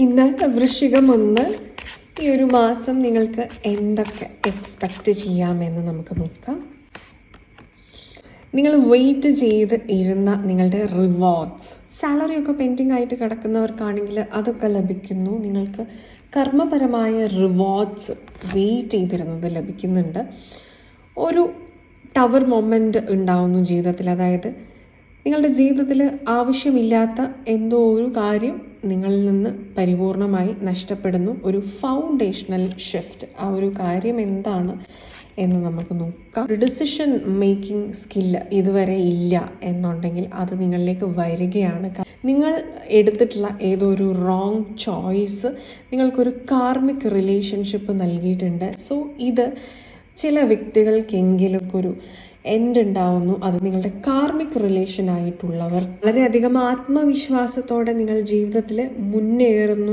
ഇന്ന് വൃശ്ചികം 1 ഈ ഒരു മാസം നിങ്ങൾക്ക് എന്തൊക്കെ എക്സ്പെക്റ്റ് ചെയ്യാമെന്ന് നമുക്ക് നോക്കാം. നിങ്ങൾ വെയിറ്റ് ചെയ്ത് ഇരുന്ന നിങ്ങളുടെ റിവാർഡ്സ്, സാലറിയൊക്കെ പെൻഡിങ് ആയിട്ട് കിടക്കുന്നവർക്കാണെങ്കിൽ അതൊക്കെ ലഭിക്കുന്നു. നിങ്ങൾക്ക് കർമ്മപരമായ റിവാർഡ്സ് വെയിറ്റ് ചെയ്തിരുന്നത് ലഭിക്കുന്നുണ്ട്. ഒരു ടവർ മൊമെൻ്റ് ഉണ്ടാവുന്നു ജീവിതത്തിൽ. അതായത് നിങ്ങളുടെ ജീവിതത്തിൽ ആവശ്യമില്ലാത്ത എന്തോ ഒരു കാര്യം നിങ്ങളിൽ നിന്ന് പരിപൂർണമായി നഷ്ടപ്പെടുന്നു. ഒരു ഫൗണ്ടേഷണൽ ഷിഫ്റ്റ്. ആ ഒരു കാര്യം എന്താണ് എന്ന് നമുക്ക് നോക്കാം. ഒരു ഡിസിഷൻ മേക്കിംഗ് സ്കില്ല് ഇതുവരെ ഇല്ല എന്നുണ്ടെങ്കിൽ അത് നിങ്ങളിലേക്ക് വരികയാണ്. നിങ്ങൾ എടുത്തിട്ടുള്ള ഏതോ ഒരു റോങ് ചോയ്സ് നിങ്ങൾക്കൊരു കാർമിക് റിലേഷൻഷിപ്പ് നൽകിയിട്ടുണ്ട്. സോ ഇത് ചില വ്യക്തികൾക്കെങ്കിലും ഒരു എൻഡ് ഉണ്ടാവുന്നു. അത് നിങ്ങളുടെ കാർമിക് റിലേഷൻ ആയിട്ടുള്ളവർ വളരെയധികം ആത്മവിശ്വാസത്തോടെ നിങ്ങൾ ജീവിതത്തിൽ മുന്നേറുന്നു.